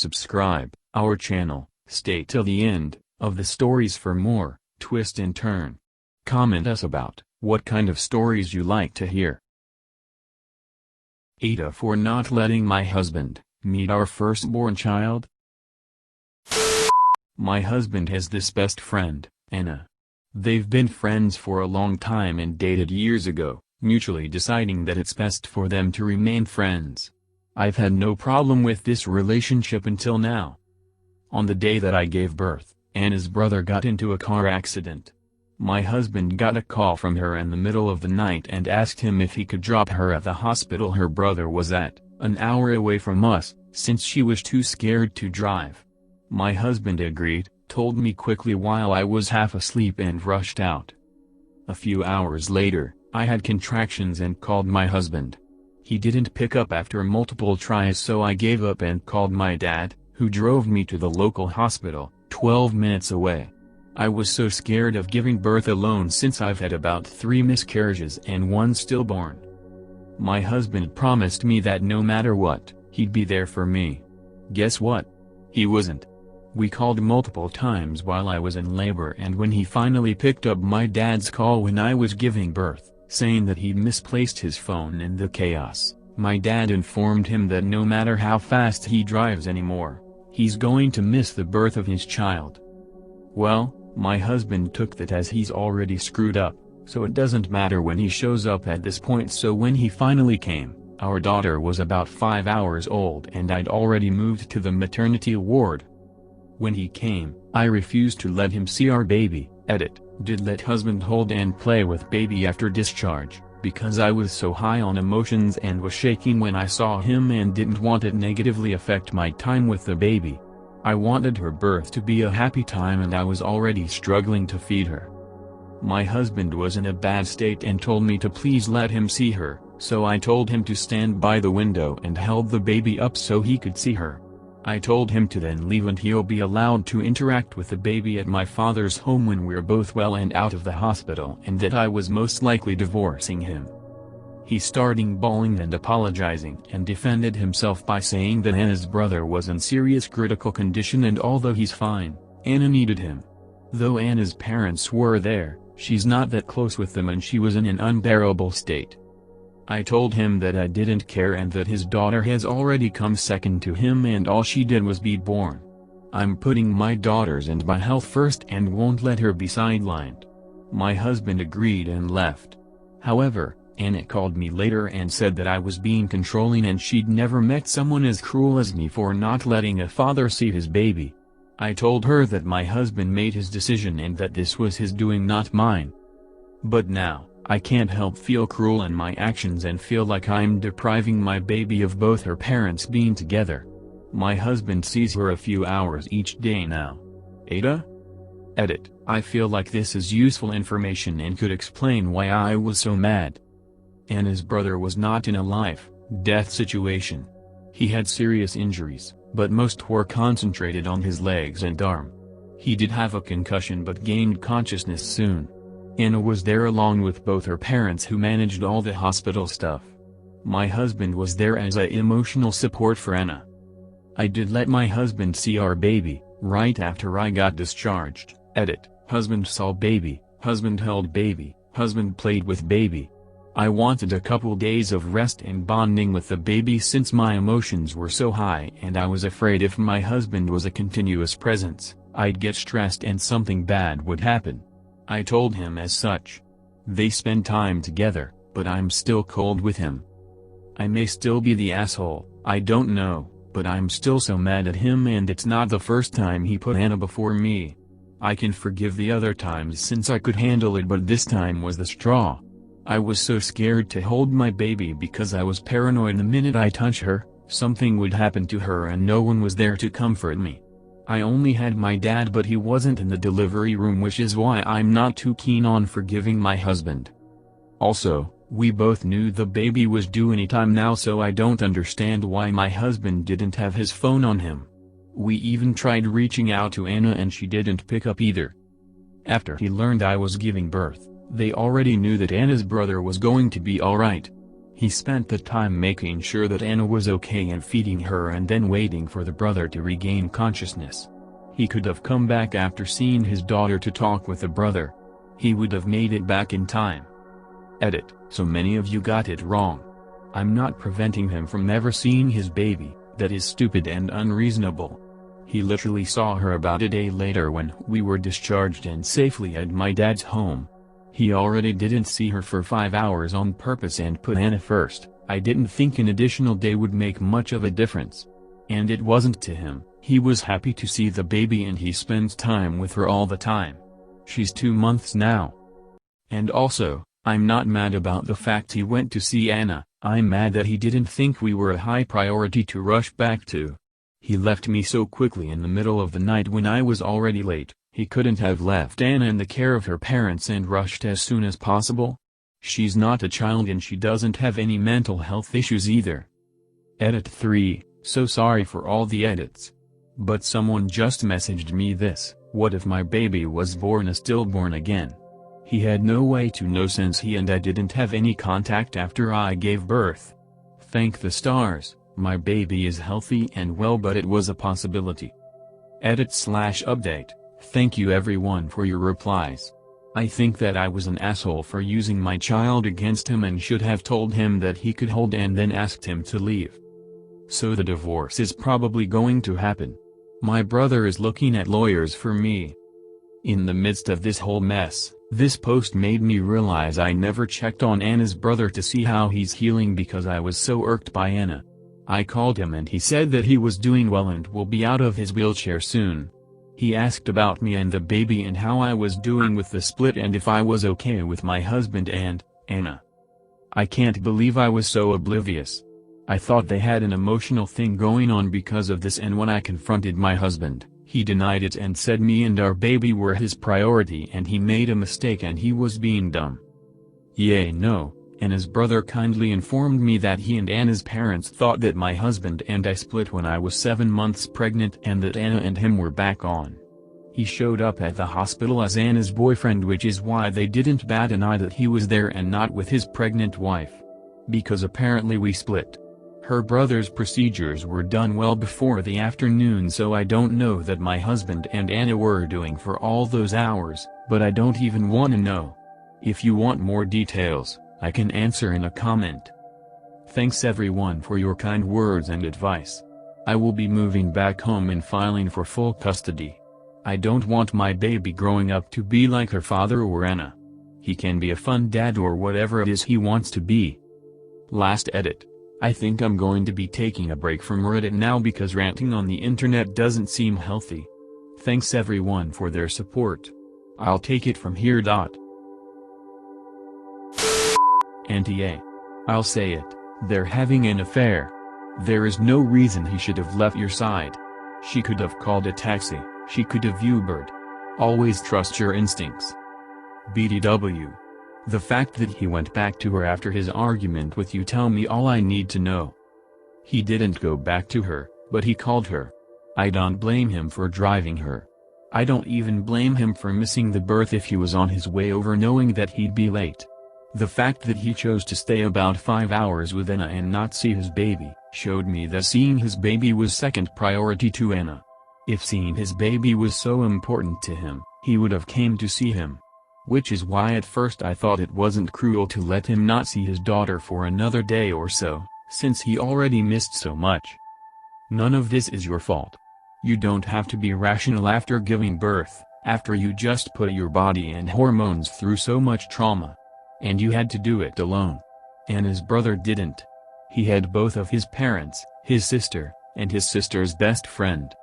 subscribe our channel, stay till the end of the stories for more twist and turn. Comment us about what kind of stories you like to hear. AITA for not letting my husband meet our firstborn child. My husband has this best friend, Anna. They've been friends for a long time and dated years ago, mutually deciding that it's best for them to remain friends. I've had no problem with this relationship until now. On the day that I gave birth, Anna's brother got into a car accident. My husband got a call from her in the middle of the night and asked him if he could drop her at the hospital her brother was at, an hour away from us, since she was too scared to drive. My husband agreed, told me quickly while I was half asleep and rushed out. A few hours later, I had contractions and called my husband. He didn't pick up after multiple tries, so I gave up and called my dad, who drove me to the local hospital, 12 minutes away. I was so scared of giving birth alone since I've had about 3 miscarriages and 1 stillborn. My husband promised me that no matter what, he'd be there for me. Guess what? He wasn't. We called multiple times while I was in labor, and when he finally picked up my dad's call when I was giving birth, saying that he'd misplaced his phone in the chaos, my dad informed him that no matter how fast he drives anymore, he's going to miss the birth of his child. Well, my husband took that as he's already screwed up, so it doesn't matter when he shows up at this point. So when he finally came, our daughter was about 5 hours old and I'd already moved to the maternity ward. When he came, I refused to let him see our baby. Did let husband hold and play with baby after discharge, because I was so high on emotions and was shaking when I saw him and didn't want it negatively affect my time with the baby. I wanted her birth to be a happy time and I was already struggling to feed her. My husband was in a bad state and told me to please let him see her, so I told him to stand by the window and held the baby up so he could see her. I told him to then leave and he'll be allowed to interact with the baby at my father's home when we're both well and out of the hospital, and that I was most likely divorcing him. He started bawling and apologizing and defended himself by saying that Anna's brother was in serious critical condition and although he's fine, Anna needed him. Though Anna's parents were there, she's not that close with them and she was in an unbearable state. I told him that I didn't care and that his daughter has already come second to him and all she did was be born. I'm putting my daughters and my health first and won't let her be sidelined. My husband agreed and left. However, Anna called me later and said that I was being controlling and she'd never met someone as cruel as me for not letting a father see his baby. I told her that my husband made his decision and that this was his doing, not mine. But now, I can't help feel cruel in my actions and feel like I'm depriving my baby of both her parents being together. My husband sees her a few hours each day now. AITA? I feel like this is useful information and could explain why I was so mad. Anna's brother was not in a life-death situation. He had serious injuries, but most were concentrated on his legs and arm. He did have a concussion but gained consciousness soon. Anna was there along with both her parents who managed all the hospital stuff. My husband was there as a emotional support for Anna. I did let my husband see our baby, right after I got discharged. Husband saw baby, husband held baby, husband played with baby. I wanted a couple days of rest and bonding with the baby since my emotions were so high and I was afraid if my husband was a continuous presence, I'd get stressed and something bad would happen. I told him as such. They spend time together, but I'm still cold with him. I may still be the asshole, I don't know, but I'm still so mad at him and it's not the first time he put Anna before me. I can forgive the other times since I could handle it, but this time was the straw. I was so scared to hold my baby because I was paranoid the minute I touch her, something would happen to her and no one was there to comfort me. I only had my dad but he wasn't in the delivery room, which is why I'm not too keen on forgiving my husband. Also, we both knew the baby was due anytime now, so I don't understand why my husband didn't have his phone on him. We even tried reaching out to Anna and she didn't pick up either. After he learned I was giving birth, they already knew that Anna's brother was going to be alright. He spent the time making sure that Anna was okay and feeding her and then waiting for the brother to regain consciousness. He could have come back after seeing his daughter to talk with the brother. He would have made it back in time. Edit: so many of you got it wrong. I'm not preventing him from ever seeing his baby, that is stupid and unreasonable. He literally saw her about a day later when we were discharged and safely at my dad's home. He already didn't see her for 5 hours on purpose and put Anna first. I didn't think an additional day would make much of a difference. And it wasn't to him. He was happy to see the baby and he spends time with her all the time. She's 2 months now. And also, I'm not mad about the fact he went to see Anna, I'm mad that he didn't think we were a high priority to rush back to. He left me so quickly in the middle of the night when I was already late. He couldn't have left Anna in the care of her parents and rushed as soon as possible. She's not a child and she doesn't have any mental health issues either. Edit 3, so sorry for all the edits. But someone just messaged me this: what if my baby was born a stillborn again? He had no way to know since he and I didn't have any contact after I gave birth. Thank the stars, my baby is healthy and well, but it was a possibility. Edit/update. Thank you everyone for your replies. I think that I was an asshole for using my child against him and should have told him that he could hold and then asked him to leave. So the divorce is probably going to happen. My brother is looking at lawyers for me. In the midst of this whole mess, this post made me realize I never checked on Anna's brother to see how he's healing because I was so irked by Anna. I called him and he said that he was doing well and will be out of his wheelchair soon. He asked about me and the baby and how I was doing with the split and if I was okay with my husband and Anna. I can't believe I was so oblivious. I thought they had an emotional thing going on because of this, and when I confronted my husband, he denied it and said me and our baby were his priority and he made a mistake and he was being dumb. Yay no, Anna's brother kindly informed me that he and Anna's parents thought that my husband and I split when I was 7 months pregnant and that Anna and him were back on. He showed up at the hospital as Anna's boyfriend, which is why they didn't bat an eye that he was there and not with his pregnant wife. Because apparently we split. Her brother's procedures were done well before the afternoon, so I don't know that my husband and Anna were doing for all those hours, but I don't even want to know. If you want more details, I can answer in a comment. Thanks everyone for your kind words and advice. I will be moving back home and filing for full custody. I don't want my baby growing up to be like her father or Anna. He can be a fun dad or whatever it is he wants to be. Last edit. I think I'm going to be taking a break from Reddit now because ranting on the internet doesn't seem healthy. Thanks everyone for their support. I'll take it from here. Auntie. I'll say it, they're having an affair. There is no reason he should have left your side. She could have called a taxi, she could have Ubered. Always trust your instincts. BDW. The fact that he went back to her after his argument with you tell me all I need to know. He didn't go back to her, but he called her. I don't blame him for driving her. I don't even blame him for missing the birth if he was on his way over knowing that he'd be late. The fact that he chose to stay about 5 hours with Anna and not see his baby, showed me that seeing his baby was second priority to Anna. If seeing his baby was so important to him, he would have came to see him. Which is why at first I thought it wasn't cruel to let him not see his daughter for another day or so, since he already missed so much. None of this is your fault. You don't have to be rational after giving birth, after you just put your body and hormones through so much trauma. And you had to do it alone. And his brother didn't. He had both of his parents, his sister, and his sister's best friend.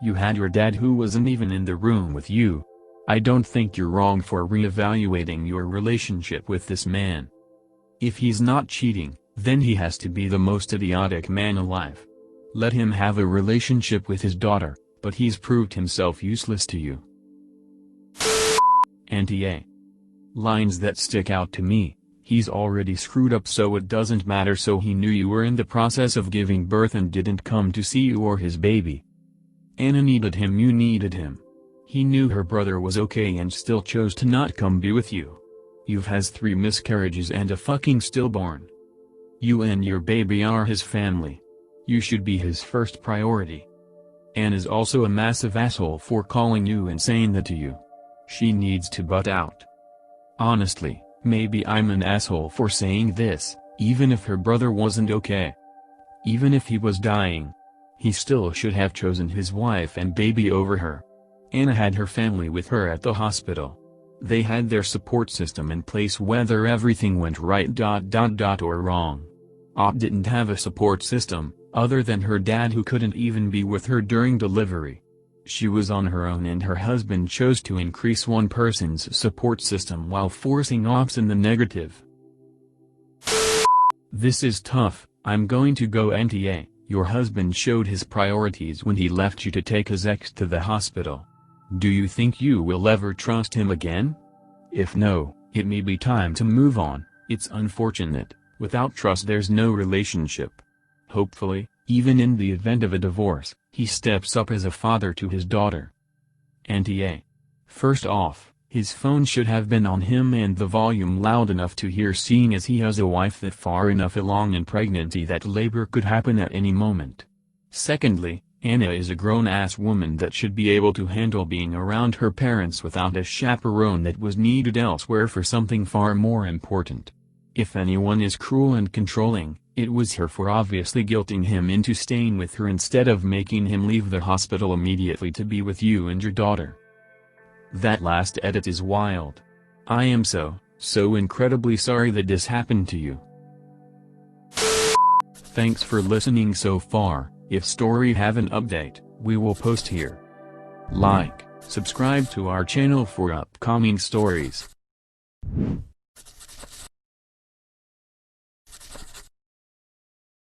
You had your dad who wasn't even in the room with you. I don't think you're wrong for reevaluating your relationship with this man. If he's not cheating, then he has to be the most idiotic man alive. Let him have a relationship with his daughter, but he's proved himself useless to you. Auntie. Lines that stick out to me: he's already screwed up so it doesn't matter, so he knew you were in the process of giving birth and didn't come to see you or his baby. Anna needed him, you needed him. He knew her brother was okay and still chose to not come be with you. You've has 3 miscarriages and a fucking stillborn. You and your baby are his family. You should be his first priority. Anne is also a massive asshole for calling you and saying that to you. She needs to butt out. Honestly, maybe I'm an asshole for saying this, even if her brother wasn't okay. Even if he was dying. He still should have chosen his wife and baby over her. Anna had her family with her at the hospital. They had their support system in place whether everything went right or wrong. Ott didn't have a support system, other than her dad who couldn't even be with her during delivery. She was on her own and her husband chose to increase one person's support system while forcing Ott's in the negative. This is tough. I'm going to go NTA. Your husband showed his priorities when he left you to take his ex to the hospital. Do you think you will ever trust him again? If no, it may be time to move on. It's unfortunate. Without trust there's no relationship. Hopefully, even in the event of a divorce, he steps up as a father to his daughter. NTA. First off, his phone should have been on him and the volume loud enough to hear, seeing as he has a wife that far enough along in pregnancy that labor could happen at any moment. Secondly, Anna is a grown-ass woman that should be able to handle being around her parents without a chaperone that was needed elsewhere for something far more important. If anyone is cruel and controlling, it was her for obviously guilting him into staying with her instead of making him leave the hospital immediately to be with you and your daughter. That last edit is wild. I am so incredibly sorry that this happened to you. Thanks for listening so far. If story have an update, we will post here. Like, subscribe to our channel for upcoming stories.